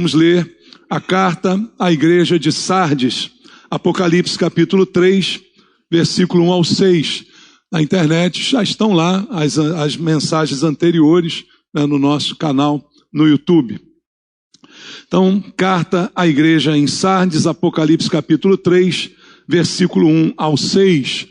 vamos ler a carta à igreja de Sardes, Apocalipse capítulo 3, versículo 1 ao 6. Na internet já estão lá as mensagens anteriores, né, no nosso canal no YouTube. Então, carta à igreja em Sardes, Apocalipse capítulo 3, versículo 1 ao 6.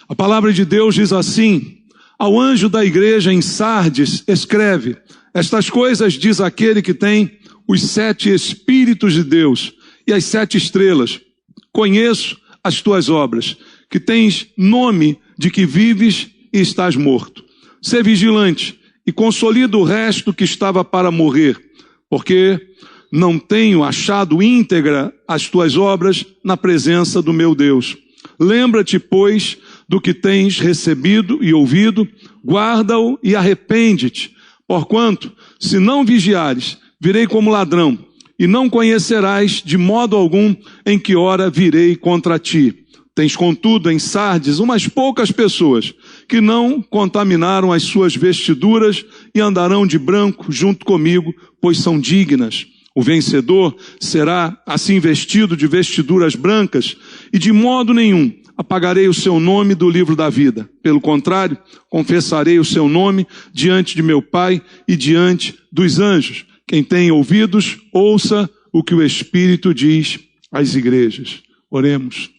A palavra de Deus diz assim: ao anjo da igreja em Sardes escreve: estas coisas diz aquele que tem os 7 Espíritos de Deus e as 7 estrelas. Conheço as tuas obras, que tens nome de que vives e estás morto. Sê vigilante e consolida o resto que estava para morrer, porque não tenho achado íntegra as tuas obras na presença do meu Deus. Lembra-te, pois, do que tens recebido e ouvido, guarda-o e arrepende-te. Porquanto, se não vigiares, virei como ladrão, e não conhecerás de modo algum em que hora virei contra ti. Tens, contudo, em Sardes umas poucas pessoas que não contaminaram as suas vestiduras e andarão de branco junto comigo, pois são dignas. O vencedor será assim vestido de vestiduras brancas, e de modo nenhum apagarei o seu nome do livro da vida. Pelo contrário, confessarei o seu nome diante de meu Pai e diante dos anjos. Quem tem ouvidos, ouça o que o Espírito diz às igrejas. Oremos.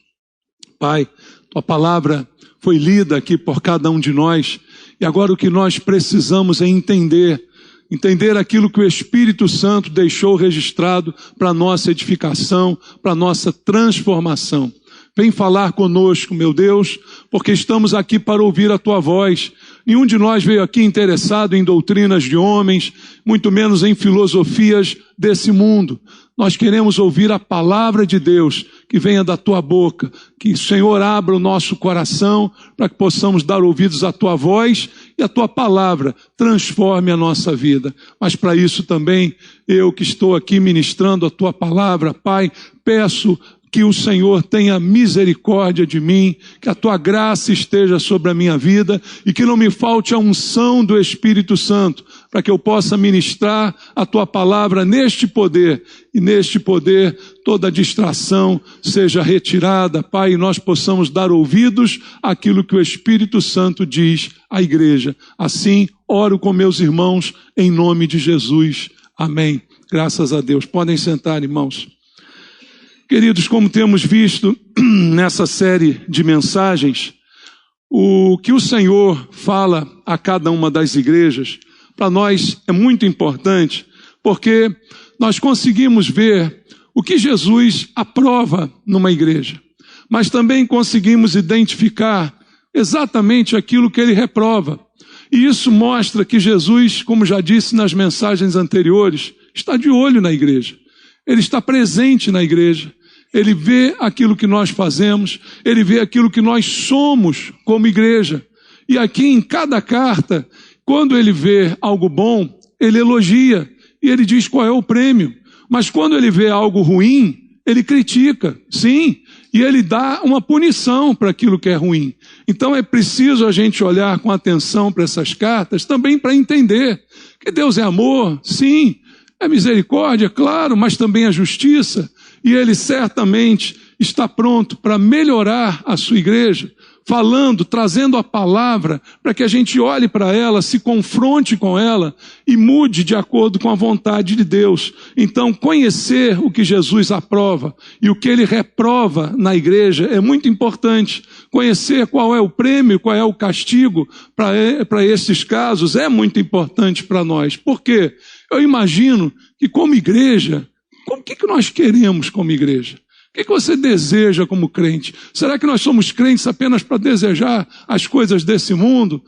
Pai, tua palavra foi lida aqui por cada um de nós, e agora o que nós precisamos é entender aquilo que o Espírito Santo deixou registrado para a nossa edificação, para a nossa transformação. Vem falar conosco, meu Deus, porque estamos aqui para ouvir a tua voz. Nenhum de nós veio aqui interessado em doutrinas de homens, muito menos em filosofias desse mundo. Nós queremos ouvir a palavra de Deus que venha da tua boca, que o Senhor abra o nosso coração para que possamos dar ouvidos à tua voz e a tua palavra transforme a nossa vida. Mas para isso também, eu que estou aqui ministrando a tua palavra, Pai, peço que o Senhor tenha misericórdia de mim, que a tua graça esteja sobre a minha vida e que não me falte a unção do Espírito Santo, para que eu possa ministrar a tua palavra neste poder, e neste poder toda distração seja retirada, Pai, e nós possamos dar ouvidos àquilo que o Espírito Santo diz à igreja. Assim, oro com meus irmãos em nome de Jesus. Amém. Graças a Deus. Podem sentar, irmãos. Queridos, como temos visto nessa série de mensagens, o que o Senhor fala a cada uma das igrejas, para nós é muito importante, porque nós conseguimos ver o que Jesus aprova numa igreja, mas também conseguimos identificar exatamente aquilo que ele reprova. E isso mostra que Jesus, como já disse nas mensagens anteriores, está de olho na igreja. Ele está presente na igreja, ele vê aquilo que nós fazemos, ele vê aquilo que nós somos como igreja. E aqui em cada carta, quando ele vê algo bom, ele elogia e ele diz qual é o prêmio. Mas quando ele vê algo ruim, ele critica, sim, e ele dá uma punição para aquilo que é ruim. Então é preciso a gente olhar com atenção para essas cartas, também para entender que Deus é amor, sim, é misericórdia, claro, mas também é justiça, e ele certamente está pronto para melhorar a sua igreja, falando, trazendo a palavra, para que a gente olhe para ela, se confronte com ela e mude de acordo com a vontade de Deus. Então, conhecer o que Jesus aprova e o que ele reprova na igreja é muito importante. Conhecer qual é o prêmio, qual é o castigo para esses casos é muito importante para nós. Por quê? Eu imagino que como igreja, o que nós queremos como igreja? O que você deseja como crente? Será que nós somos crentes apenas para desejar as coisas desse mundo?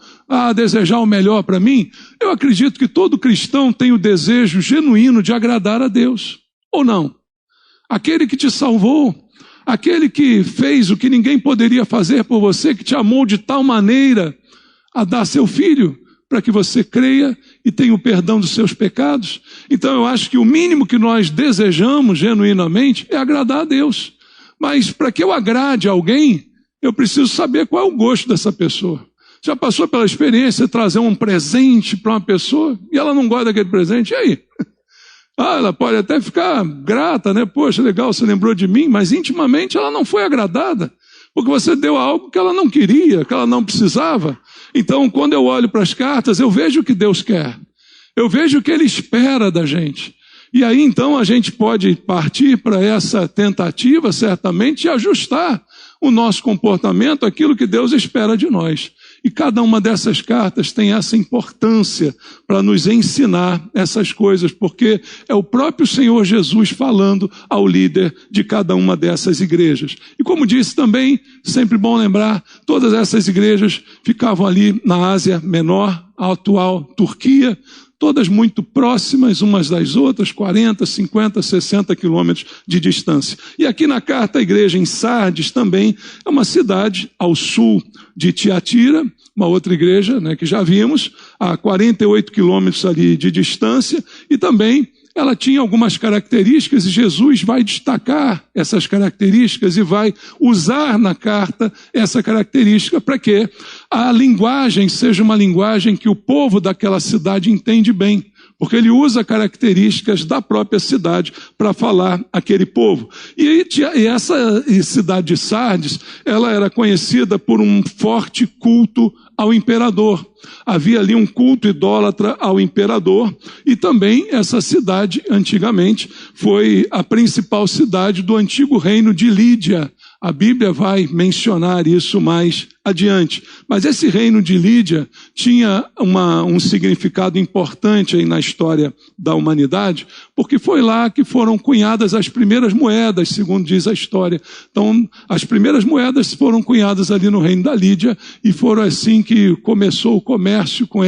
Desejar o melhor para mim? Eu acredito que todo cristão tem o desejo genuíno de agradar a Deus. Ou não? Aquele que te salvou, aquele que fez o que ninguém poderia fazer por você, que te amou de tal maneira a dar seu filho, para que você creia e tenha o perdão dos seus pecados. Então eu acho que o mínimo que nós desejamos genuinamente é agradar a Deus. Mas para que eu agrade alguém, eu preciso saber qual é o gosto dessa pessoa. Já passou pela experiência de trazer um presente para uma pessoa e ela não gosta daquele presente? E aí? Ela pode até ficar grata, né? Poxa, legal, você lembrou de mim, mas intimamente ela não foi agradada, porque você deu algo que ela não queria, que ela não precisava. Então, quando eu olho para as cartas, eu vejo o que Deus quer. Eu vejo o que Ele espera da gente. E aí, então, a gente pode partir para essa tentativa, certamente, de ajustar o nosso comportamento àquilo que Deus espera de nós. E cada uma dessas cartas tem essa importância para nos ensinar essas coisas, porque é o próprio Senhor Jesus falando ao líder de cada uma dessas igrejas. E como disse também, sempre bom lembrar, todas essas igrejas ficavam ali na Ásia Menor, a atual Turquia, todas muito próximas umas das outras, 40, 50, 60 quilômetros de distância. E aqui na carta, a igreja em Sardes também é uma cidade ao sul de Tiatira, uma outra igreja, né, que já vimos, a 48 quilômetros ali de distância, e também ela tinha algumas características e Jesus vai destacar essas características e vai usar na carta essa característica para que a linguagem seja uma linguagem que o povo daquela cidade entende bem, porque ele usa características da própria cidade para falar aquele povo. E essa cidade de Sardes, ela era conhecida por um forte culto ao imperador. Havia ali um culto idólatra ao imperador, e também essa cidade, antigamente, foi a principal cidade do antigo reino de Lídia. A Bíblia vai mencionar isso mais adiante. Mas esse reino de Lídia tinha um significado importante aí na história da humanidade, porque foi lá que foram cunhadas as primeiras moedas, segundo diz a história. Então, as primeiras moedas foram cunhadas ali no reino da Lídia, e foram assim que começou o comércio com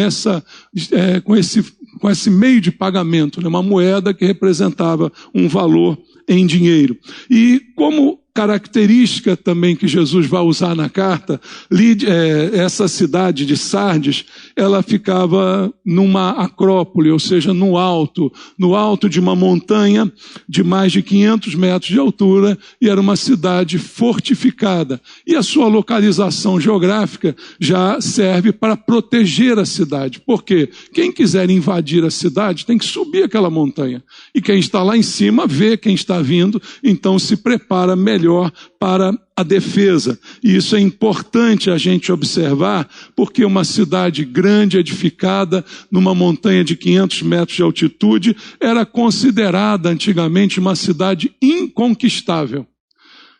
esse meio de pagamento, né? Uma moeda que representava um valor em dinheiro. E como característica também que Jesus vai usar na carta, essa cidade de Sardes, ela ficava numa acrópole, ou seja, no alto de uma montanha de mais de 500 metros de altura, e era uma cidade fortificada. E a sua localização geográfica já serve para proteger a cidade. Por quê? Quem quiser invadir a cidade tem que subir aquela montanha. E quem está lá em cima vê quem está vindo, então se prepara melhor para a defesa. E isso é importante a gente observar, porque uma cidade grande, edificada numa montanha de 500 metros de altitude, era considerada antigamente uma cidade inconquistável.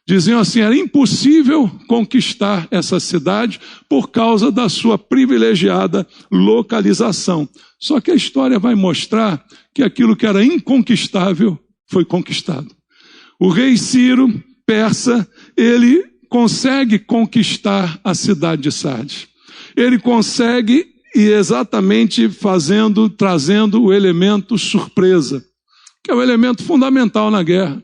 Diziam assim, era impossível conquistar essa cidade por causa da sua privilegiada localização. Só que a história vai mostrar que aquilo que era inconquistável foi conquistado. O rei Ciro, persa, ele consegue conquistar a cidade de Sardes. Ele consegue, e exatamente trazendo o elemento surpresa, que é o elemento fundamental na guerra.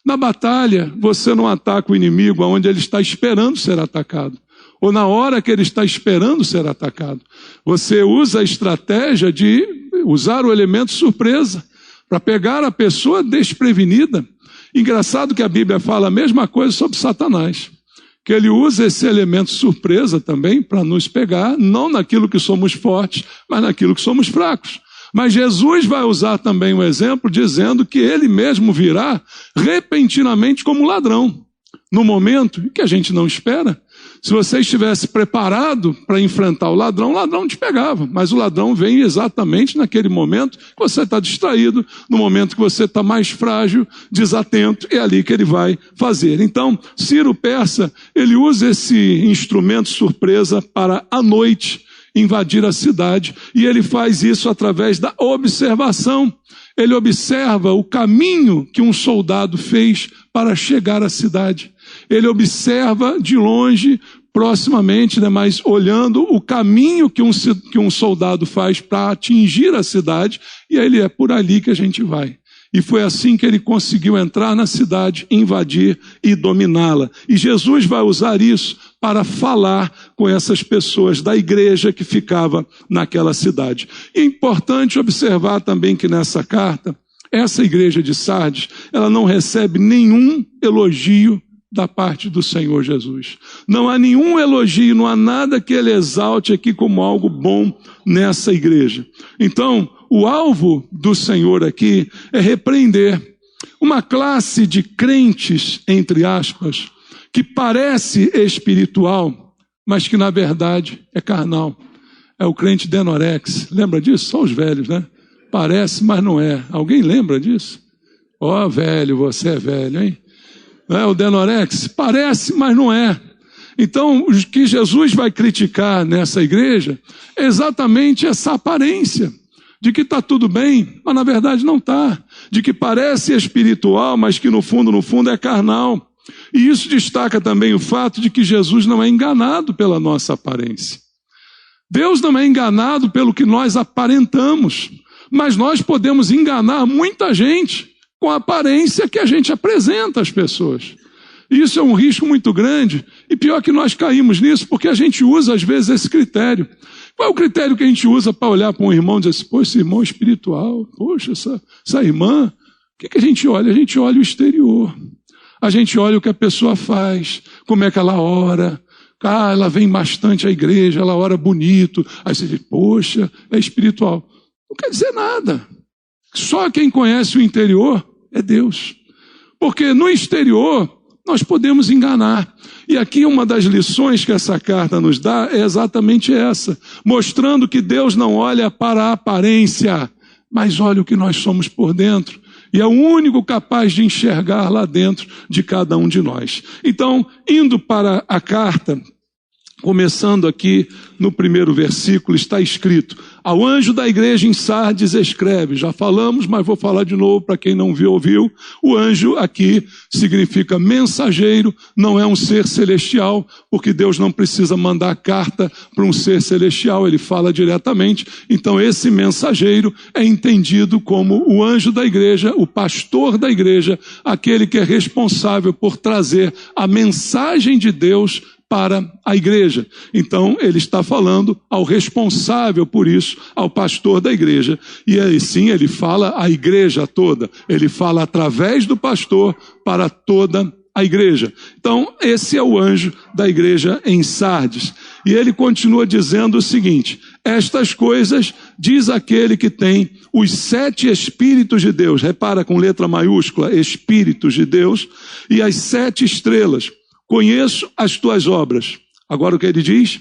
Na batalha, você não ataca o inimigo onde ele está esperando ser atacado, ou na hora que ele está esperando ser atacado. Você usa a estratégia de usar o elemento surpresa para pegar a pessoa desprevenida. Engraçado que a Bíblia fala a mesma coisa sobre Satanás, que ele usa esse elemento surpresa também para nos pegar, não naquilo que somos fortes, mas naquilo que somos fracos. Mas Jesus vai usar também um exemplo dizendo que ele mesmo virá repentinamente como ladrão, no momento que a gente não espera. Se você estivesse preparado para enfrentar o ladrão te pegava. Mas o ladrão vem exatamente naquele momento que você está distraído, no momento que você está mais frágil, desatento, é ali que ele vai fazer. Então, Ciro Persa, ele usa esse instrumento surpresa para, à noite, invadir a cidade. E ele faz isso através da observação. Ele observa o caminho que um soldado fez para chegar à cidade. Ele observa de longe, proximamente, né, mas olhando o caminho que um soldado faz para atingir a cidade, e aí é por ali que a gente vai. E foi assim que ele conseguiu entrar na cidade, invadir e dominá-la. E Jesus vai usar isso para falar com essas pessoas da igreja que ficava naquela cidade. E é importante observar também que nessa carta, essa igreja de Sardes, ela não recebe nenhum elogio da parte do Senhor Jesus. Não há nenhum elogio, não há nada que ele exalte aqui como algo bom nessa igreja. Então, o alvo do Senhor aqui é repreender uma classe de crentes, entre aspas, que parece espiritual, mas que na verdade é carnal. É o crente denorex. Lembra disso? Só os velhos, né? Parece, mas não é. Alguém lembra disso? Ó, velho, você é velho, hein? É o denorex? Parece, mas não é. Então, o que Jesus vai criticar nessa igreja é exatamente essa aparência de que está tudo bem, mas na verdade não está. De que parece espiritual, mas que no fundo é carnal. E isso destaca também o fato de que Jesus não é enganado pela nossa aparência. Deus não é enganado pelo que nós aparentamos, mas nós podemos enganar muita gente com a aparência que a gente apresenta às pessoas. Isso é um risco muito grande, e pior que nós caímos nisso, porque a gente usa às vezes esse critério. Qual é o critério que a gente usa para olhar para um irmão e dizer assim, poxa, esse irmão é espiritual, poxa, essa irmã, o que a gente olha? A gente olha o exterior, a gente olha o que a pessoa faz, como é que ela ora. Ela vem bastante à igreja, ela ora bonito. Aí você diz, poxa, é espiritual. Não quer dizer nada. Só quem conhece o interior é Deus. Porque no exterior nós podemos enganar. E aqui uma das lições que essa carta nos dá é exatamente essa. Mostrando que Deus não olha para a aparência, mas olha o que nós somos por dentro. E é o único capaz de enxergar lá dentro de cada um de nós. Então, indo para a carta, começando aqui no primeiro versículo, está escrito: ao anjo da igreja em Sardes escreve. Já falamos, mas vou falar de novo para quem não viu, ouviu. O anjo aqui significa mensageiro, não é um ser celestial, porque Deus não precisa mandar carta para um ser celestial, ele fala diretamente. Então esse mensageiro é entendido como o anjo da igreja, o pastor da igreja, aquele que é responsável por trazer a mensagem de Deus para a igreja. Então, ele está falando ao responsável por isso, ao pastor da igreja. E aí sim, ele fala à igreja toda. Ele fala através do pastor para toda a igreja. Então, esse é o anjo da igreja em Sardes. E ele continua dizendo o seguinte: estas coisas diz aquele que tem os 7 Espíritos de Deus. Repara com letra maiúscula, Espíritos de Deus, e as 7 estrelas. Conheço as tuas obras. Agora o que ele diz?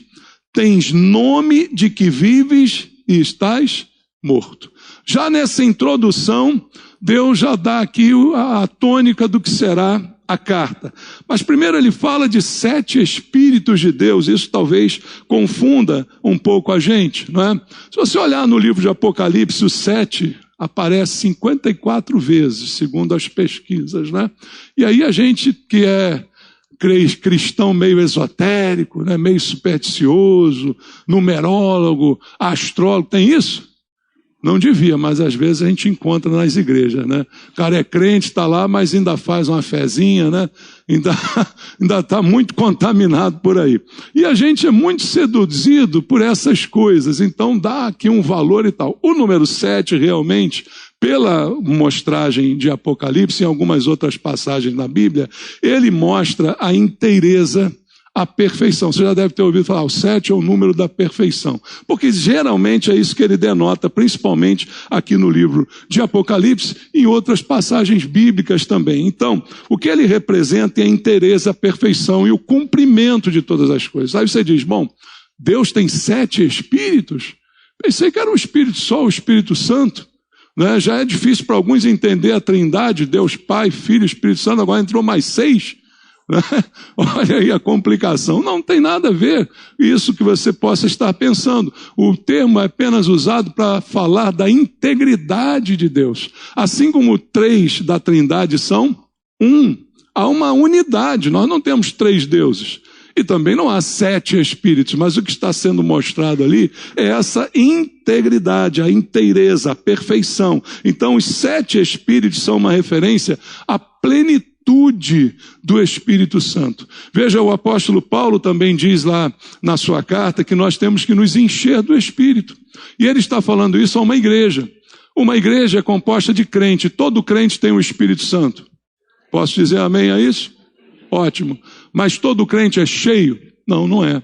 Tens nome de que vives e estás morto. Já nessa introdução, Deus já dá aqui a tônica do que será a carta. Mas primeiro ele fala de 7 Espíritos de Deus. Isso talvez confunda um pouco a gente, não é? Se você olhar no livro de Apocalipse, o 7 aparece 54 vezes, segundo as pesquisas, né? E aí a gente que é cristão meio esotérico, né, meio supersticioso, numerólogo, astrólogo, tem isso? Não devia, mas às vezes a gente encontra nas igrejas, né? O cara é crente, está lá, mas ainda faz uma fezinha, né? Ainda está muito contaminado por aí. E a gente é muito seduzido por essas coisas, então dá aqui um valor e tal. O número 7 realmente, pela mostragem de Apocalipse e algumas outras passagens na Bíblia, ele mostra a inteireza, a perfeição. Você já deve ter ouvido falar, o 7 é o número da perfeição. Porque geralmente é isso que ele denota, principalmente aqui no livro de Apocalipse e em outras passagens bíblicas também. Então, o que ele representa é a inteireza, a perfeição e o cumprimento de todas as coisas. Aí você diz, bom, Deus tem 7 Espíritos? Pensei que era um Espírito só, o Espírito Santo. Né? Já é difícil para alguns entender a trindade, Deus Pai, Filho, Espírito Santo, agora entrou mais 6. Né? Olha aí a complicação. Não tem nada a ver isso que você possa estar pensando. O termo é apenas usado para falar da integridade de Deus. Assim como 3 da trindade são 1. Há uma unidade, nós não temos 3 deuses. E também não há 7 espíritos, mas o que está sendo mostrado ali é essa integridade, a inteireza, a perfeição. Então os 7 espíritos são uma referência à plenitude do Espírito Santo. Veja, o apóstolo Paulo também diz lá na sua carta que nós temos que nos encher do Espírito. E ele está falando isso a uma igreja. Uma igreja é composta de crente, todo crente tem o Espírito Santo. Posso dizer amém a isso? Ótimo. Mas todo crente é cheio? Não, não é.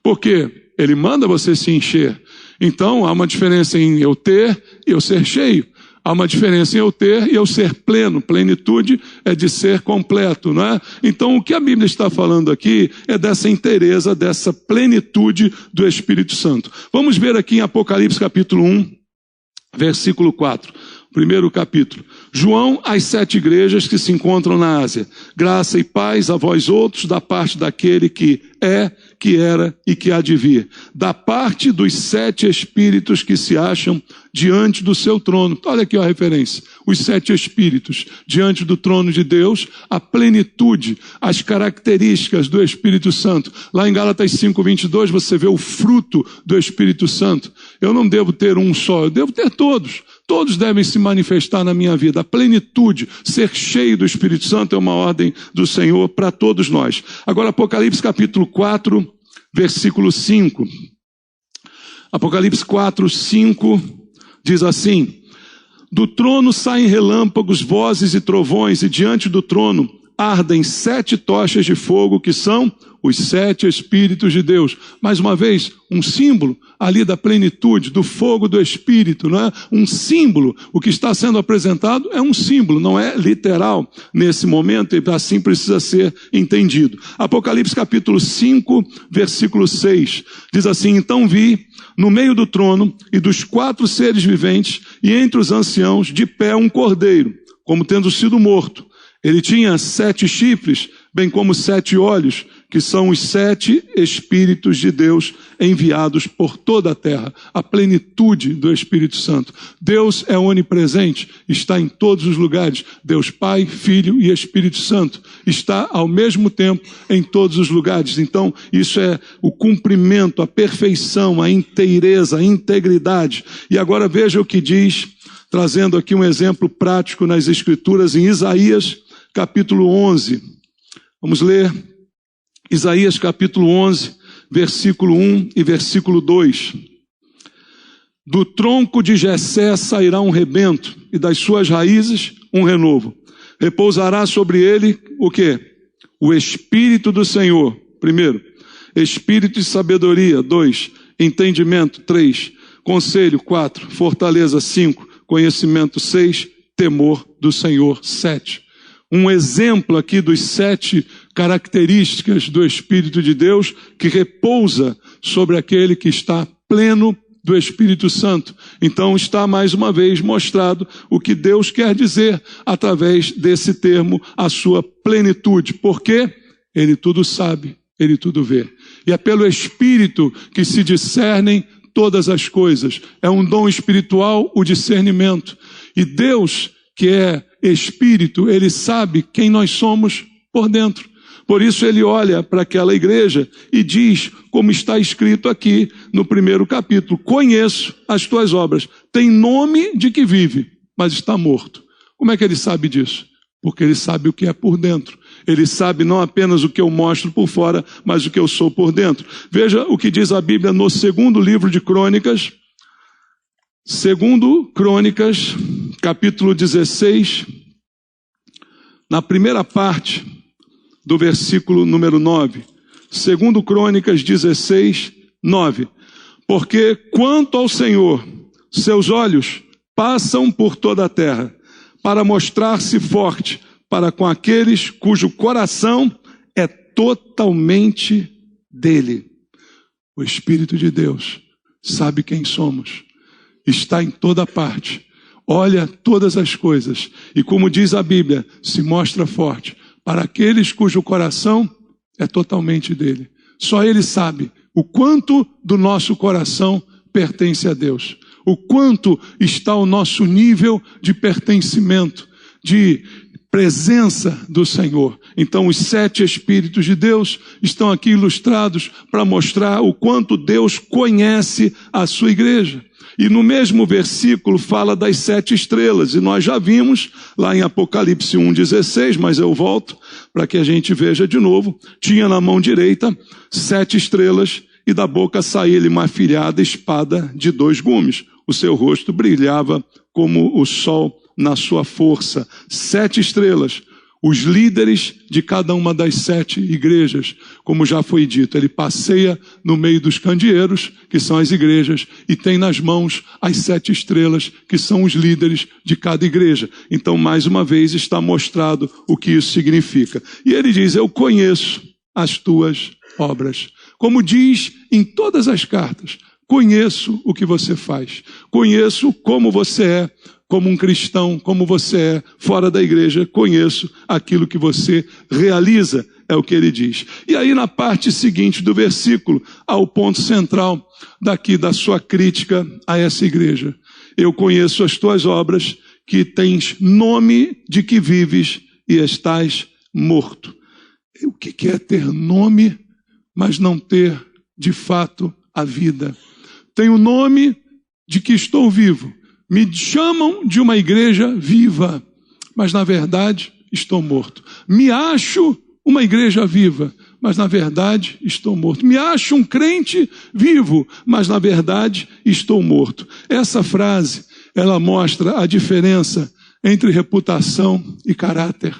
Porque ele manda você se encher. Então, há uma diferença em eu ter e eu ser cheio. Há uma diferença em eu ter e eu ser pleno. Plenitude é de ser completo, não é? Então, o que a Bíblia está falando aqui é dessa inteireza, dessa plenitude do Espírito Santo. Vamos ver aqui em Apocalipse capítulo 1, versículo 4. Primeiro capítulo. João às 7 igrejas que se encontram na Ásia. Graça e paz a vós outros da parte daquele que é, que era e que há de vir. Da parte dos 7 espíritos que se acham diante do seu trono. Olha aqui a referência. Os 7 espíritos diante do trono de Deus, a plenitude, as características do Espírito Santo. Lá em Gálatas 5:22 você vê o fruto do Espírito Santo. Eu não devo ter um só, eu devo ter todos. Todos devem se manifestar na minha vida. A plenitude, ser cheio do Espírito Santo é uma ordem do Senhor para todos nós. Agora, Apocalipse capítulo 4, versículo 5. Apocalipse 4, 5 diz assim: do trono saem relâmpagos, vozes e trovões, e diante do trono ardem 7 tochas de fogo, que são os 7 Espíritos de Deus. Mais uma vez, um símbolo ali da plenitude, do fogo do Espírito, não é? Um símbolo. O que está sendo apresentado é um símbolo, não é literal nesse momento, e assim precisa ser entendido. Apocalipse capítulo 5, versículo 6, diz assim: então vi no meio do trono e dos 4 seres viventes e entre os anciãos de pé um cordeiro, como tendo sido morto. Ele tinha 7 chifres, bem como 7 olhos, que são os 7 Espíritos de Deus enviados por toda a terra. A plenitude do Espírito Santo. Deus é onipresente, está em todos os lugares. Deus Pai, Filho e Espírito Santo está ao mesmo tempo em todos os lugares. Então, isso é o cumprimento, a perfeição, a inteireza, a integridade. E agora veja o que diz, trazendo aqui um exemplo prático nas Escrituras, em Isaías capítulo 11. Vamos ler Isaías capítulo 11, versículo 1 e versículo 2. Do tronco de Jessé sairá um rebento, e das suas raízes um renovo. Repousará sobre ele o quê? O Espírito do Senhor. Primeiro, Espírito de sabedoria. 2, entendimento. 3, conselho. 4, fortaleza. 5, conhecimento. 6, temor do Senhor. 7. Um exemplo aqui dos 7 características do Espírito de Deus que repousa sobre aquele que está pleno do Espírito Santo. Então está mais uma vez mostrado o que Deus quer dizer através desse termo, a sua plenitude. Porque Ele tudo sabe, Ele tudo vê. E é pelo Espírito que se discernem todas as coisas. É um dom espiritual o discernimento. E Deus, que é Espírito, Ele sabe quem nós somos por dentro. Por isso Ele olha para aquela igreja e diz, como está escrito aqui no primeiro capítulo: conheço as tuas obras, tem nome de que vive, mas está morto. Como é que Ele sabe disso? Porque Ele sabe o que é por dentro. Ele sabe não apenas o que eu mostro por fora, mas o que eu sou por dentro. Veja o que diz a Bíblia no segundo livro de Crônicas, segundo Crônicas, capítulo 16, na primeira parte do versículo número 9. Segundo Crônicas 16, 9. Porque quanto ao Senhor, seus olhos passam por toda a terra, para mostrar-se forte para com aqueles cujo coração é totalmente dele. O Espírito de Deus sabe quem somos, está em toda parte, olha todas as coisas e, como diz a Bíblia, se mostra forte para aqueles cujo coração é totalmente dele. Só Ele sabe o quanto do nosso coração pertence a Deus, o quanto está o nosso nível de pertencimento, de presença do Senhor. Então os 7 Espíritos de Deus estão aqui ilustrados para mostrar o quanto Deus conhece a sua igreja. E no mesmo versículo fala das 7 estrelas, e nós já vimos lá em Apocalipse 1,16, mas eu volto para que a gente veja de novo. Tinha na mão direita 7 estrelas, e da boca saía-lhe uma afilhada espada de 2 gumes. O seu rosto brilhava como o sol na sua força. 7 estrelas, os líderes de cada uma das 7 igrejas, como já foi dito. Ele passeia no meio dos candeeiros, que são as igrejas, e tem nas mãos as 7 estrelas, que são os líderes de cada igreja. Então, mais uma vez, está mostrado o que isso significa. E ele diz, eu conheço as tuas obras. Como diz em todas as cartas, conheço o que você faz. Conheço como você é. Como um cristão, como você é, fora da igreja, conheço aquilo que você realiza, é o que ele diz. E aí na parte seguinte do versículo, ao ponto central daqui da sua crítica a essa igreja. Eu conheço as tuas obras, que tens nome de que vives e estás morto. O que é ter nome, mas não ter de fato a vida? Tenho nome de que estou vivo. Me chamam de uma igreja viva, mas na verdade estou morto. Me acho uma igreja viva, mas na verdade estou morto. Me acho um crente vivo, mas na verdade estou morto. Essa frase, ela mostra a diferença entre reputação e caráter.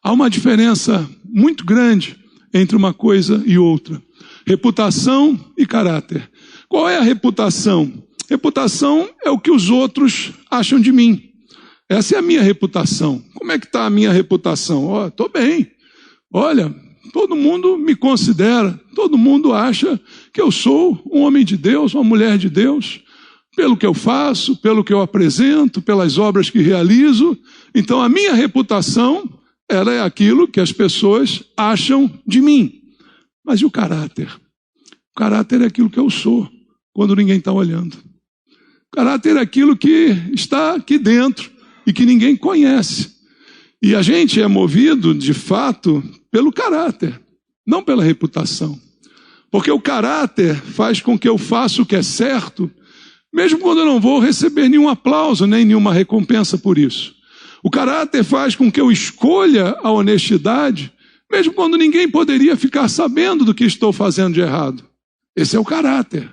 Há uma diferença muito grande entre uma coisa e outra. Reputação e caráter. Qual é a reputação? Reputação é o que os outros acham de mim. Essa é a minha reputação. Como é que está a minha reputação? Estou bem. Olha, todo mundo me considera, todo mundo acha que eu sou um homem de Deus, uma mulher de Deus, pelo que eu faço, pelo que eu apresento, pelas obras que realizo. Então a minha reputação, ela é aquilo que as pessoas acham de mim. Mas e o caráter? O caráter é aquilo que eu sou, quando ninguém está olhando. Caráter é aquilo que está aqui dentro e que ninguém conhece. E a gente é movido, de fato, pelo caráter, não pela reputação. Porque o caráter faz com que eu faça o que é certo, mesmo quando eu não vou receber nenhum aplauso, nem nenhuma recompensa por isso. O caráter faz com que eu escolha a honestidade, mesmo quando ninguém poderia ficar sabendo do que estou fazendo de errado. Esse é o caráter.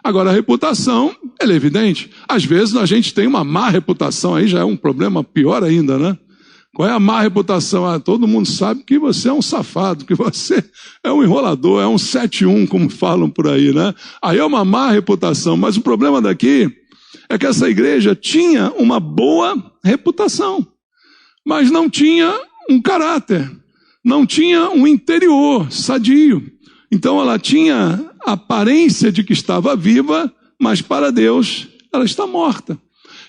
Agora, a reputação, ela é evidente. Às vezes a gente tem uma má reputação, aí já é um problema pior ainda, né? Qual é a má reputação? Todo mundo sabe que você é um safado, que você é um enrolador, é um 7-1, como falam por aí, né? Aí é uma má reputação, mas o problema daqui é que essa igreja tinha uma boa reputação, mas não tinha um caráter, não tinha um interior sadio. Então ela tinha a aparência de que estava viva, mas para Deus ela está morta.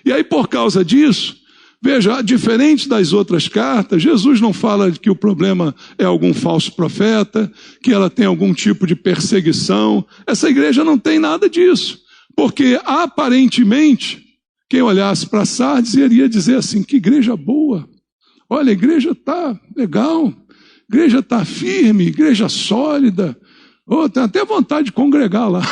E aí por causa disso, veja, diferente das outras cartas, Jesus não fala que o problema é algum falso profeta, que ela tem algum tipo de perseguição. Essa igreja não tem nada disso, porque aparentemente, quem olhasse para Sardes iria dizer assim, que igreja boa, olha, a igreja está legal, a igreja está firme, igreja sólida, tenho até vontade de congregar lá.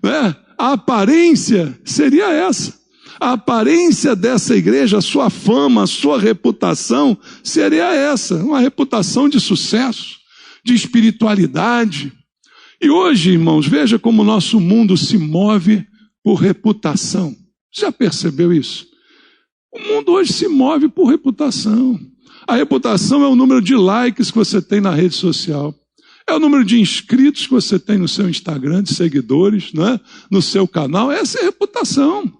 Né? A aparência seria essa. A aparência dessa igreja, a sua fama, a sua reputação seria essa. Uma reputação de sucesso, de espiritualidade. E hoje, irmãos, veja como o nosso mundo se move por reputação. Já percebeu isso? O mundo hoje se move por reputação. A reputação é o número de likes que você tem na rede social. É o número de inscritos que você tem no seu Instagram, de seguidores, né? No seu canal. Essa é a reputação.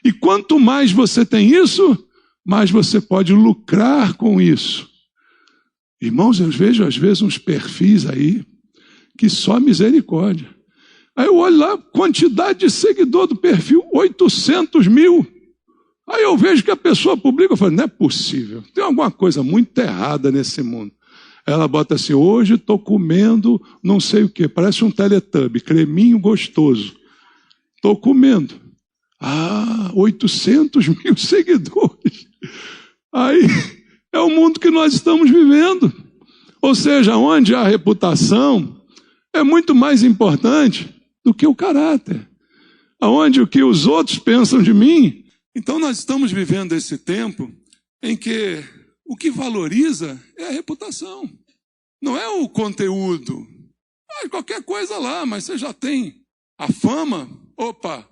E quanto mais você tem isso, mais você pode lucrar com isso. Irmãos, eu vejo às vezes uns perfis aí que só misericórdia. Aí eu olho lá, quantidade de seguidor do perfil, 800 mil. Aí eu vejo que a pessoa publica, eu falo, não é possível, tem alguma coisa muito errada nesse mundo. Ela bota assim, hoje estou comendo não sei o que, parece um Teletubby, creminho gostoso. Estou comendo. 800 mil seguidores. Aí é o mundo que nós estamos vivendo. Ou seja, onde a reputação é muito mais importante do que o caráter. Onde o que os outros pensam de mim. Então nós estamos vivendo esse tempo em que o que valoriza é a reputação. Não é o conteúdo. Qualquer coisa lá, mas você já tem a fama. Opa,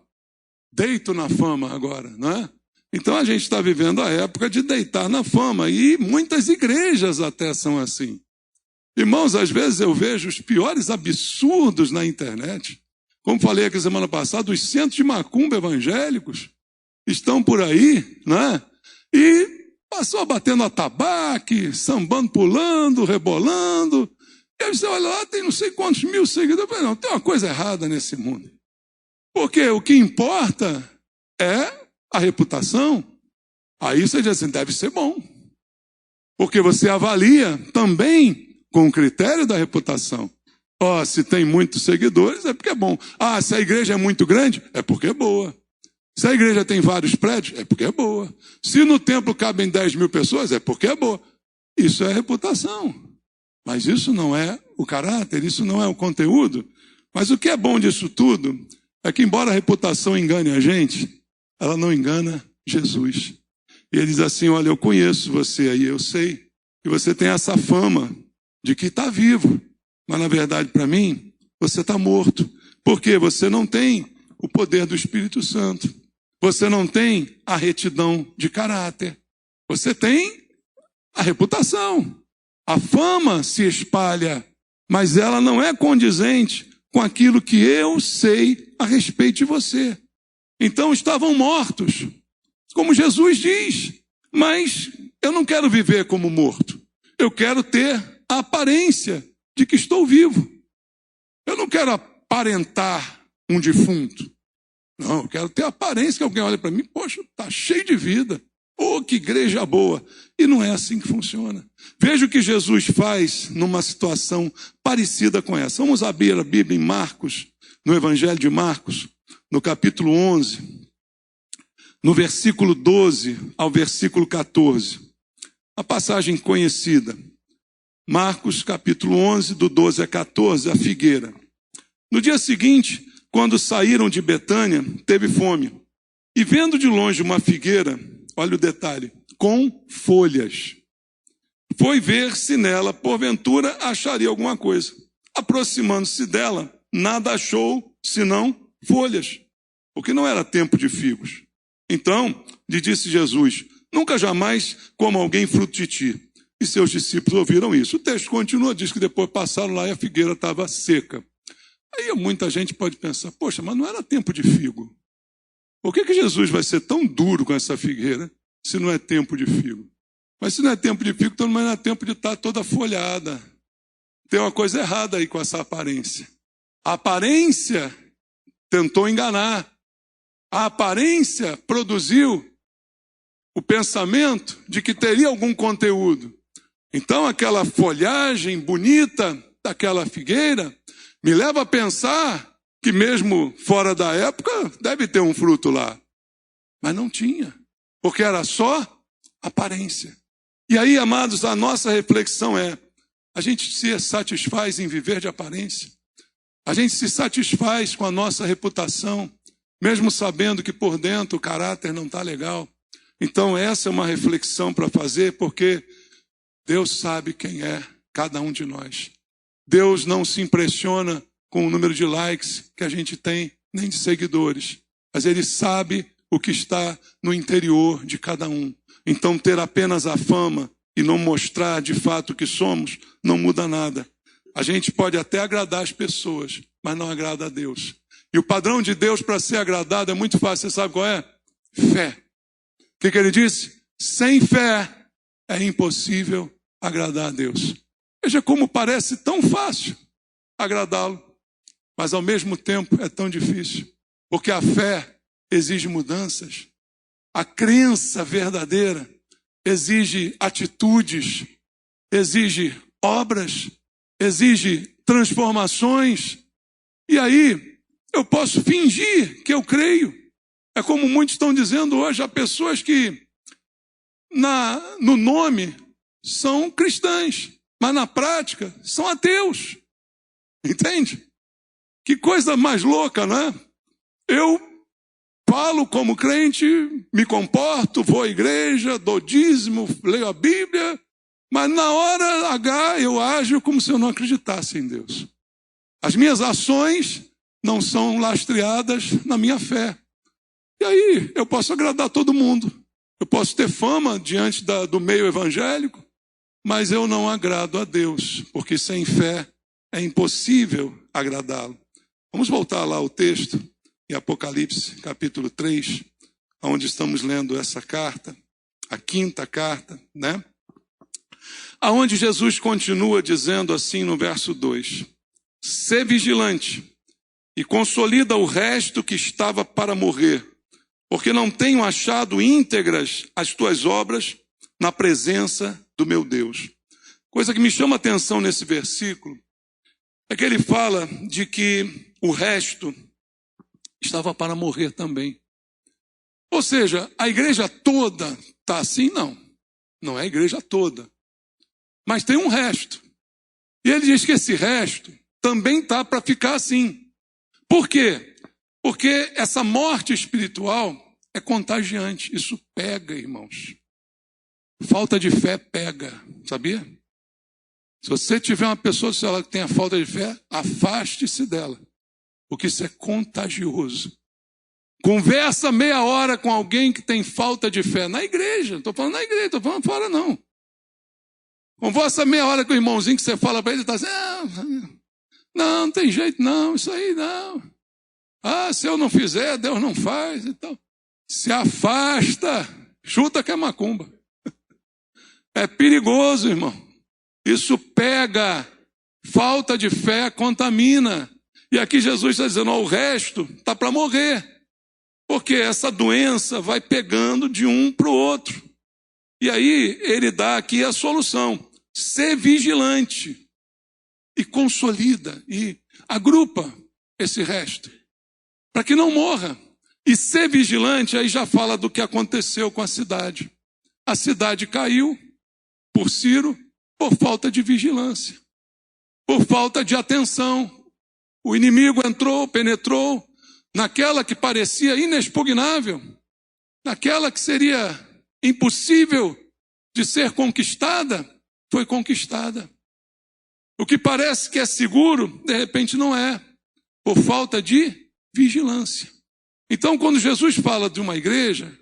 deito na fama agora, não é? Então a gente está vivendo a época de deitar na fama, e muitas igrejas até são assim. Irmãos, às vezes eu vejo os piores absurdos na internet. Como falei aqui semana passada, os centros de macumba evangélicos estão por aí, né? E passou batendo atabaque, sambando, pulando, rebolando. E aí você olha lá, tem não sei quantos mil seguidores. Eu falei, não, tem uma coisa errada nesse mundo. Porque o que importa é a reputação. Aí você diz assim, deve ser bom. Porque você avalia também com o critério da reputação. Ó, se tem muitos seguidores, é porque é bom. Ah, se a igreja é muito grande, é porque é boa. Se a igreja tem vários prédios, é porque é boa. Se no templo cabem 10 mil pessoas, é porque é boa. Isso é reputação. Mas isso não é o caráter, isso não é o conteúdo. Mas o que é bom disso tudo é que, embora a reputação engane a gente, ela não engana Jesus. E ele diz assim, olha, eu conheço você aí, eu sei que você tem essa fama de que está vivo. Mas, na verdade, para mim, você está morto. Porque você não tem o poder do Espírito Santo. Você não tem a retidão de caráter. Você tem a reputação. A fama se espalha, mas ela não é condizente com aquilo que eu sei a respeito de você. Então estavam mortos, como Jesus diz. Mas eu não quero viver como morto. Eu quero ter a aparência de que estou vivo. Eu não quero aparentar um defunto. Não, eu quero ter a aparência que alguém olha para mim, poxa, está cheio de vida. Oh, que igreja boa. E não é assim que funciona. Veja o que Jesus faz numa situação parecida com essa. Vamos abrir a Bíblia em Marcos, no Evangelho de Marcos, no capítulo 11, no versículo 12 ao versículo 14. A passagem conhecida. Marcos, capítulo 11, do 12 a 14, a figueira. No dia seguinte, quando saíram de Betânia, teve fome. E vendo de longe uma figueira, olha o detalhe, com folhas, foi ver se nela, porventura, acharia alguma coisa. Aproximando-se dela, nada achou, senão folhas, porque não era tempo de figos. Então, lhe disse Jesus, nunca jamais coma alguém fruto de ti. E seus discípulos ouviram isso. O texto continua, diz que depois passaram lá e a figueira estava seca. Aí muita gente pode pensar, poxa, mas não era tempo de figo. Por que Jesus vai ser tão duro com essa figueira se não é tempo de figo? Mas se não é tempo de figo, então não é tempo de estar toda folhada. Tem uma coisa errada aí com essa aparência. A aparência tentou enganar. A aparência produziu o pensamento de que teria algum conteúdo. Então aquela folhagem bonita daquela figueira me leva a pensar que mesmo fora da época deve ter um fruto lá. Mas não tinha, porque era só aparência. E aí, amados, a nossa reflexão é, a gente se satisfaz em viver de aparência. A gente se satisfaz com a nossa reputação, mesmo sabendo que por dentro o caráter não está legal. Então essa é uma reflexão para fazer, porque Deus sabe quem é cada um de nós. Deus não se impressiona com o número de likes que a gente tem, nem de seguidores. Mas Ele sabe o que está no interior de cada um. Então ter apenas a fama e não mostrar de fato o que somos, não muda nada. A gente pode até agradar as pessoas, mas não agrada a Deus. E o padrão de Deus para ser agradado é muito fácil. Você sabe qual é? Fé. O que ele disse? Sem fé é impossível agradar a Deus. Veja como parece tão fácil agradá-lo, mas ao mesmo tempo é tão difícil, porque a fé exige mudanças, a crença verdadeira exige atitudes, exige obras, exige transformações, e aí eu posso fingir que eu creio. É como muitos estão dizendo hoje, há pessoas que no nome são cristãs, mas na prática são ateus. Entende? Que coisa mais louca, não é? Eu falo como crente, me comporto, vou à igreja, dou dízimo, leio a Bíblia, mas na hora H eu ajo como se eu não acreditasse em Deus. As minhas ações não são lastreadas na minha fé. E aí eu posso agradar todo mundo. Eu posso ter fama diante do meio evangélico, mas eu não agrado a Deus, porque sem fé é impossível agradá-lo. Vamos voltar lá ao texto, em Apocalipse, capítulo 3, onde estamos lendo essa carta, a quinta carta, né? Aonde Jesus continua dizendo assim no verso 2: Sê vigilante e consolida o resto que estava para morrer, porque não tenho achado íntegras as tuas obras na presença do meu Deus. Coisa que me chama a atenção nesse versículo é que ele fala de que o resto estava para morrer também. Ou seja, a igreja toda está assim? Não. Não é a igreja toda. Mas tem um resto. E ele diz que esse resto também está para ficar assim. Por quê? Porque essa morte espiritual é contagiante. Isso pega, irmãos. Falta de fé pega, sabia? Se você tiver uma pessoa, se ela tem a falta de fé, afaste-se dela, porque isso é contagioso. Conversa meia hora com alguém que tem falta de fé na igreja. Estou falando na igreja, estou falando fora não. Conversa meia hora com o irmãozinho que você fala para ele, ele está assim, não tem jeito não, isso aí não. Se eu não fizer, Deus não faz. Então, se afasta, chuta que é macumba. É perigoso, irmão. Isso pega, falta de fé contamina. E aqui Jesus está dizendo, o resto está para morrer. Porque essa doença vai pegando de um para o outro. E aí ele dá aqui a solução. Ser vigilante e consolida e agrupa esse resto. Para que não morra. E ser vigilante aí já fala do que aconteceu com a cidade. A cidade caiu por Ciro, por falta de vigilância, por falta de atenção. O inimigo entrou, penetrou naquela que parecia inexpugnável, naquela que seria impossível de ser conquistada, foi conquistada. O que parece que é seguro, de repente não é, por falta de vigilância. Então, quando Jesus fala de uma igreja,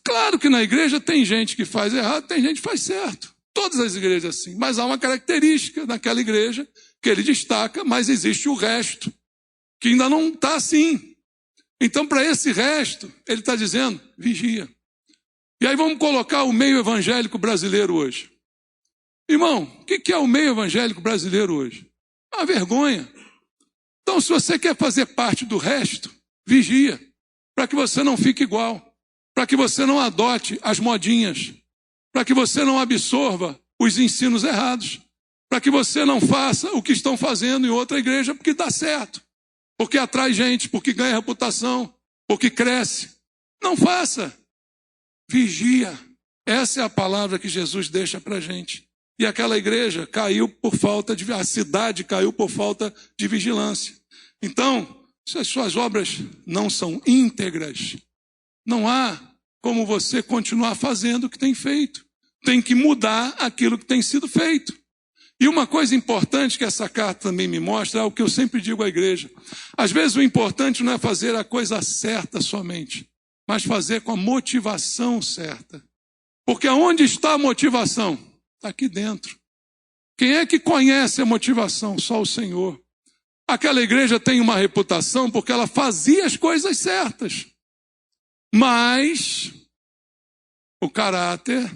claro que na igreja tem gente que faz errado, tem gente que faz certo. Todas as igrejas assim, mas há uma característica naquela igreja que ele destaca, mas existe o resto, que ainda não está assim. Então, para esse resto, ele está dizendo, vigia. E aí vamos colocar o meio evangélico brasileiro hoje. Irmão, o que é o meio evangélico brasileiro hoje? Uma vergonha. Então, se você quer fazer parte do resto, vigia, para que você não fique igual, para que você não adote as modinhas, para que você não absorva os ensinos errados, para que você não faça o que estão fazendo em outra igreja, porque dá certo, porque atrai gente, porque ganha reputação, porque cresce. Não faça. Vigia. Essa é a palavra que Jesus deixa para a gente. E aquela igreja caiu por falta de... A cidade caiu por falta de vigilância. Então, se as suas obras não são íntegras, não há como você continuar fazendo o que tem feito. Tem que mudar aquilo que tem sido feito. E uma coisa importante que essa carta também me mostra é o que eu sempre digo à igreja. Às vezes o importante não é fazer a coisa certa somente, mas fazer com a motivação certa. Porque aonde está a motivação? Está aqui dentro. Quem é que conhece a motivação? Só o Senhor. Aquela igreja tem uma reputação porque ela fazia as coisas certas. Mas o caráter,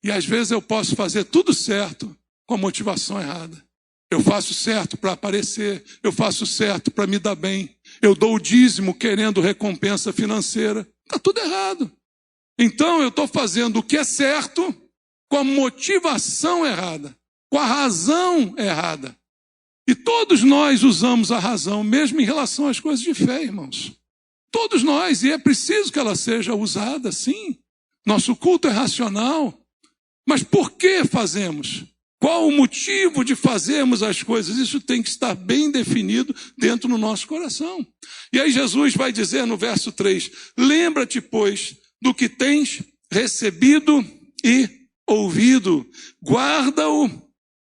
e às vezes eu posso fazer tudo certo com a motivação errada. Eu faço certo para aparecer, eu faço certo para me dar bem, eu dou o dízimo querendo recompensa financeira. Está tudo errado. Então eu estou fazendo o que é certo com a motivação errada, com a razão errada. E todos nós usamos a razão, mesmo em relação às coisas de fé, irmãos. Todos nós, e é preciso que ela seja usada, sim. Nosso culto é racional. Mas por que fazemos? Qual o motivo de fazermos as coisas? Isso tem que estar bem definido dentro do nosso coração. E aí Jesus vai dizer no verso 3, lembra-te, pois, do que tens recebido e ouvido, guarda-o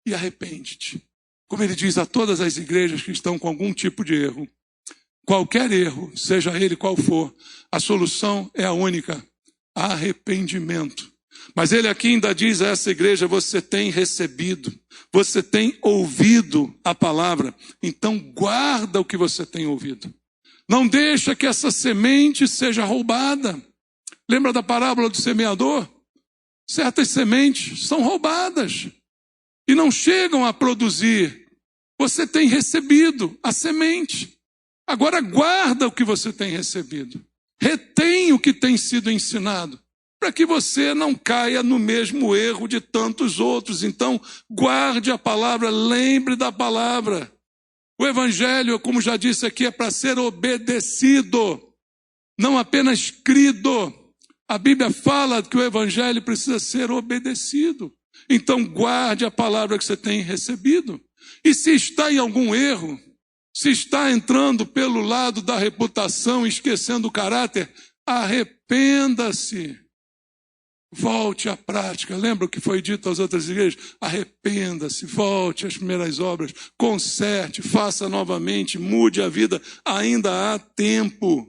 e arrepende-te. Como ele diz a todas as igrejas que estão com algum tipo de erro, qualquer erro, seja ele qual for, a solução é a única, arrependimento. Mas ele aqui ainda diz a essa igreja: você tem recebido, você tem ouvido a palavra, então guarda o que você tem ouvido. Não deixa que essa semente seja roubada. Lembra da parábola do semeador? Certas sementes são roubadas e não chegam a produzir. Você tem recebido a semente. Agora guarda o que você tem recebido. Retém o que tem sido ensinado, para que você não caia no mesmo erro de tantos outros. Então, guarde a palavra, lembre da palavra. O evangelho, como já disse aqui, é para ser obedecido, não apenas crido. A Bíblia fala que o evangelho precisa ser obedecido. Então, guarde a palavra que você tem recebido. E se está em algum erro, se está entrando pelo lado da reputação, esquecendo o caráter, arrependa-se. Volte à prática. Lembra o que foi dito às outras igrejas? Arrependa-se, volte às primeiras obras, conserte, faça novamente, mude a vida. Ainda há tempo.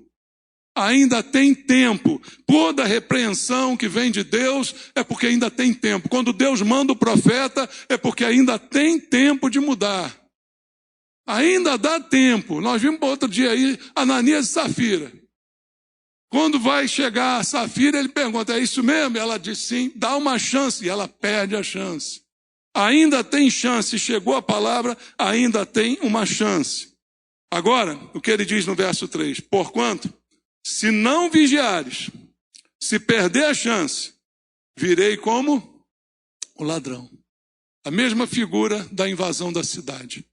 Ainda tem tempo. Toda repreensão que vem de Deus é porque ainda tem tempo. Quando Deus manda o profeta, é porque ainda tem tempo de mudar. Ainda dá tempo. Nós vimos outro dia aí, Ananias e Safira. Quando vai chegar a Safira, ele pergunta: é isso mesmo? Ela diz sim, dá uma chance. E ela perde a chance. Ainda tem chance. Chegou a palavra, ainda tem uma chance. Agora, o que ele diz no verso 3? Porquanto, se não vigiares, se perder a chance, virei como o ladrão. A mesma figura da invasão da cidade.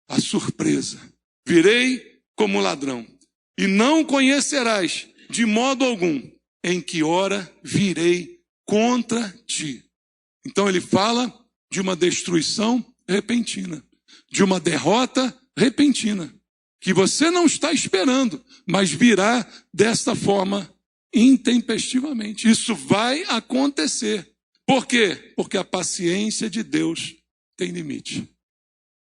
A surpresa. Virei como ladrão. E não conhecerás de modo algum em que hora virei contra ti. Então ele fala de uma destruição repentina, de uma derrota repentina, que você não está esperando, mas virá desta forma intempestivamente. Isso vai acontecer. Por quê? Porque a paciência de Deus tem limite.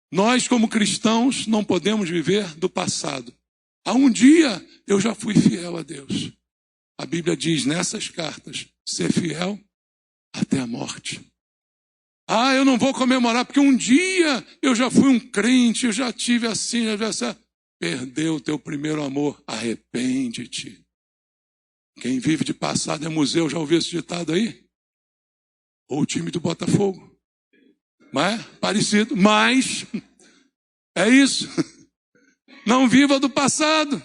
Nós, como cristãos, não podemos viver do passado. Há um dia eu já fui fiel a Deus. A Bíblia diz nessas cartas: ser fiel até a morte. Ah, eu não vou comemorar porque um dia eu já fui um crente, eu já tive assim, Perdeu o teu primeiro amor, arrepende-te. Quem vive de passado é museu, já ouviu esse ditado aí? Ou o time do Botafogo. Mas, parecido, mas é isso. Não viva do passado,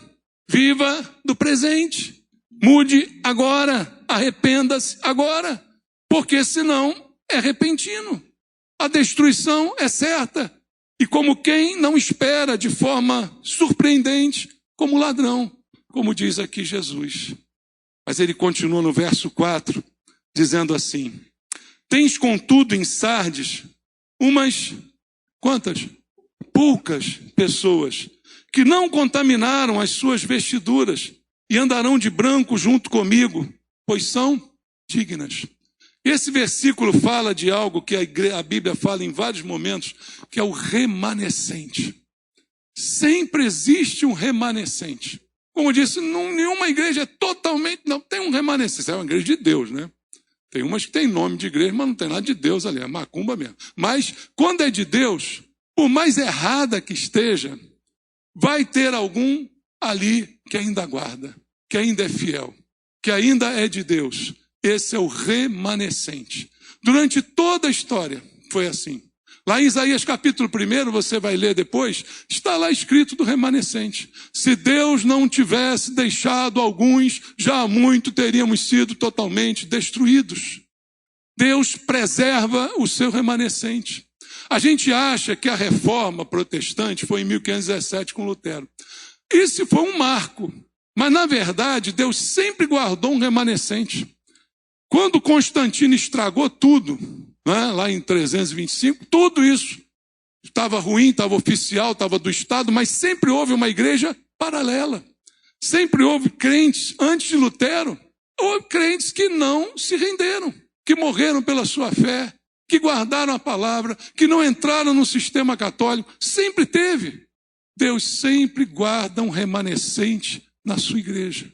viva do presente. Mude agora, arrependa-se agora, porque senão é repentino. A destruição é certa. E como quem não espera, de forma surpreendente, como ladrão, como diz aqui Jesus. Mas ele continua no verso 4, dizendo assim: tens contudo em Sardes umas, quantas? Poucas pessoas, que não contaminaram as suas vestiduras, e andarão de branco junto comigo, pois são dignas. Esse versículo fala de algo que a Bíblia fala em vários momentos, que é o remanescente. Sempre existe um remanescente. Como eu disse, nenhuma igreja é totalmente... Não, tem um remanescente. É uma igreja de Deus, né? Tem umas que tem nome de igreja, mas não tem nada de Deus ali. É macumba mesmo. Mas quando é de Deus, por mais errada que esteja, vai ter algum ali que ainda guarda, que ainda é fiel, que ainda é de Deus. Esse é o remanescente. Durante toda a história foi assim. Lá em Isaías capítulo 1, você vai ler depois, está lá escrito do remanescente. Se Deus não tivesse deixado alguns, já há muito teríamos sido totalmente destruídos. Deus preserva o seu remanescente. A gente acha que a reforma protestante foi em 1517 com Lutero. Isso foi um marco, mas na verdade Deus sempre guardou um remanescente. Quando Constantino estragou tudo, né, lá em 325, tudo isso estava ruim, estava oficial, estava do Estado, mas sempre houve uma igreja paralela. Sempre houve crentes antes de Lutero, houve crentes que não se renderam, que morreram pela sua fé, que guardaram a palavra, que não entraram no sistema católico. Sempre teve. Deus sempre guarda um remanescente na sua igreja.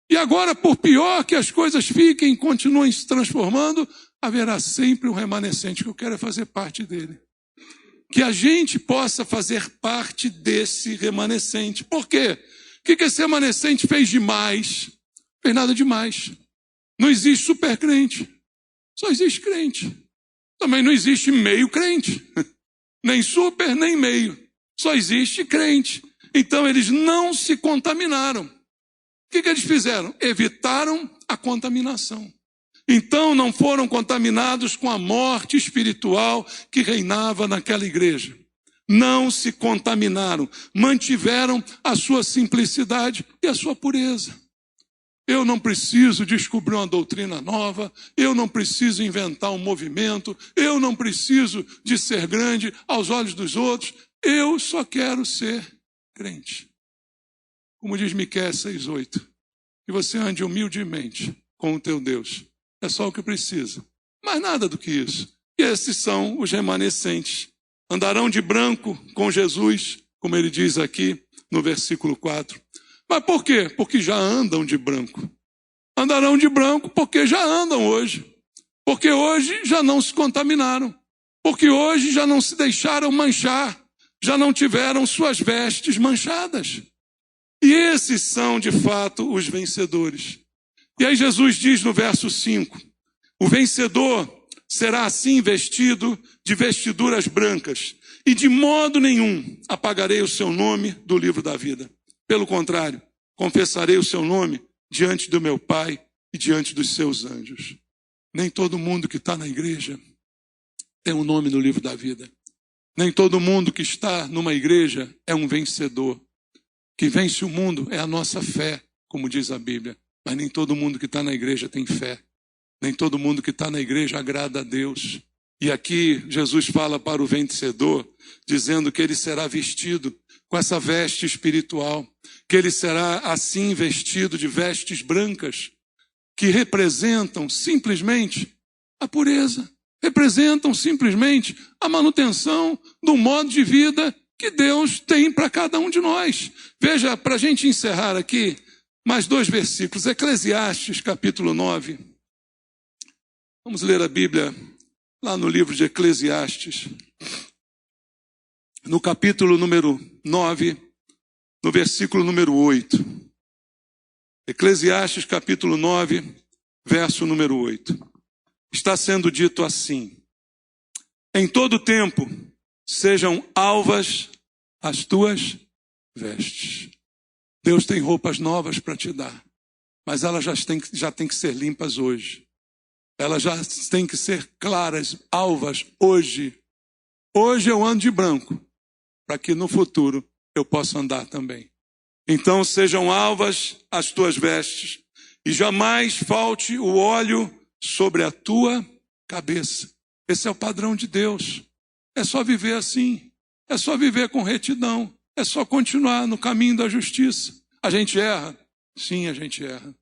E agora, por pior que as coisas fiquem, continuem se transformando, haverá sempre um remanescente, que eu quero é fazer parte dele. Que a gente possa fazer parte desse remanescente. Por quê? O que esse remanescente fez demais? Não fez nada demais. Não existe super crente. Só existe crente. Também não existe meio crente. Nem super, nem meio. Só existe crente. Então eles não se contaminaram. O que eles fizeram? Evitaram a contaminação. Então não foram contaminados com a morte espiritual que reinava naquela igreja. Não se contaminaram, mantiveram a sua simplicidade e a sua pureza. Eu não preciso descobrir uma doutrina nova, eu não preciso inventar um movimento, eu não preciso de ser grande aos olhos dos outros, eu só quero ser crente. Como diz Miqueias 6:8, que você ande humildemente com o teu Deus. É só o que precisa. Mais nada do que isso. E esses são os remanescentes. Andarão de branco com Jesus, como ele diz aqui no versículo 4. Mas por quê? Porque já andam de branco. Andarão de branco porque já andam hoje. Porque hoje já não se contaminaram. Porque hoje já não se deixaram manchar. Já não tiveram suas vestes manchadas. E esses são, de fato, os vencedores. E aí Jesus diz no verso 5, o vencedor será assim vestido de vestiduras brancas, e de modo nenhum apagarei o seu nome do livro da vida. Pelo contrário, confessarei o seu nome diante do meu Pai e diante dos seus anjos. Nem todo mundo que está na igreja tem um nome no livro da vida. Nem todo mundo que está numa igreja é um vencedor. Que vence o mundo é a nossa fé, como diz a Bíblia. Mas nem todo mundo que está na igreja tem fé. Nem todo mundo que está na igreja agrada a Deus. E aqui Jesus fala para o vencedor, dizendo que ele será vestido com essa veste espiritual. Que ele será assim vestido de vestes brancas, que representam simplesmente a pureza. Representam simplesmente a manutenção do modo de vida que Deus tem para cada um de nós. Veja, para a gente encerrar aqui, mais 2 versículos. Eclesiastes, capítulo 9. Vamos ler a Bíblia lá no livro de Eclesiastes. No capítulo número 9, no versículo número 8. Eclesiastes, capítulo 9, verso número 8. Está sendo dito assim: em todo tempo sejam alvas as tuas vestes. Deus tem roupas novas para te dar, mas elas já têm que ser limpas hoje. Elas já têm que ser claras, alvas hoje. Hoje eu ando de branco, para que no futuro eu possa andar também. Então sejam alvas as tuas vestes, e jamais falte o óleo sobre a tua cabeça. Esse é o padrão de Deus. É só viver assim. É só viver com retidão. É só continuar no caminho da justiça. A gente erra? Sim, a gente erra.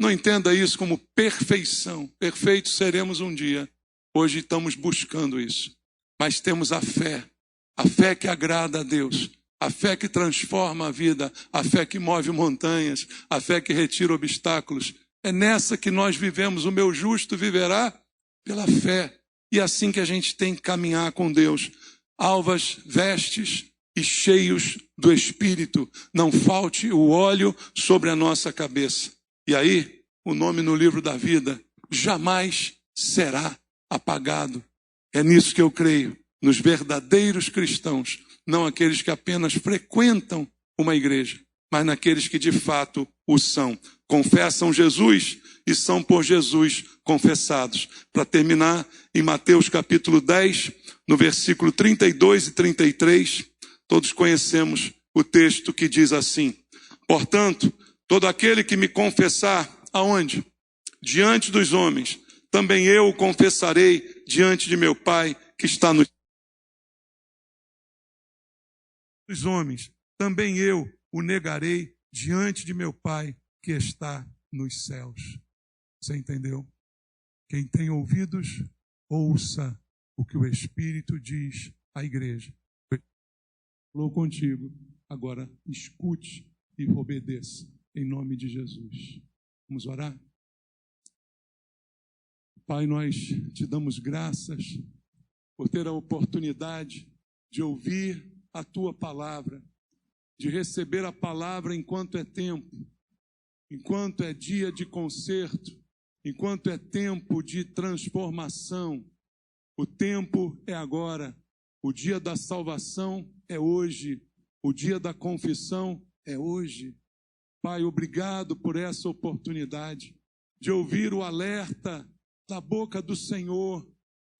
Não entenda isso como perfeição. Perfeitos seremos um dia. Hoje estamos buscando isso. Mas temos a fé que agrada a Deus, a fé que transforma a vida, a fé que move montanhas, a fé que retira obstáculos. É nessa que nós vivemos. O meu justo viverá pela fé. E é assim que a gente tem que caminhar com Deus. Alvas vestes e cheios do Espírito. Não falte o óleo sobre a nossa cabeça. E aí, o nome no livro da vida jamais será apagado. É nisso que eu creio. Nos verdadeiros cristãos. Não aqueles que apenas frequentam uma igreja, mas naqueles que de fato o são. Confessam Jesus e são por Jesus confessados. Para terminar, em Mateus capítulo 10, no versículo 32 e 33, todos conhecemos o texto que diz assim: portanto, todo aquele que me confessar, aonde? Diante dos homens, também eu o confessarei diante de meu Pai que está nos homens, também eu o negarei diante de meu Pai que está nos céus. Você entendeu? Quem tem ouvidos, ouça o que o Espírito diz à igreja. Falou contigo, agora escute e obedeça, em nome de Jesus. Vamos orar? Pai, nós te damos graças por ter a oportunidade de ouvir a tua palavra, de receber a palavra enquanto é tempo, enquanto é dia de conserto, enquanto é tempo de transformação. O tempo é agora, o dia da salvação é hoje, o dia da confissão é hoje. Pai, obrigado por essa oportunidade de ouvir o alerta da boca do Senhor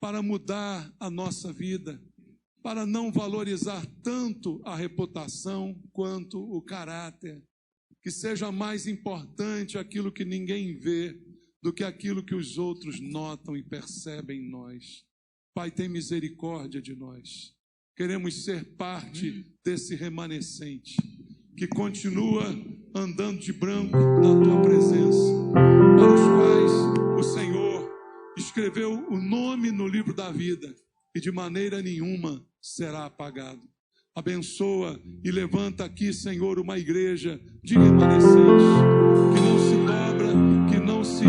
para mudar a nossa vida, para não valorizar tanto a reputação quanto o caráter, que seja mais importante aquilo que ninguém vê do que aquilo que os outros notam e percebem em nós. Pai, tem misericórdia de nós. Queremos ser parte desse remanescente que continua andando de branco na tua presença, para os quais o Senhor escreveu o nome no livro da vida e de maneira nenhuma será apagado. Abençoa e levanta aqui, Senhor, uma igreja de remanescentes, que não se dobra, que não se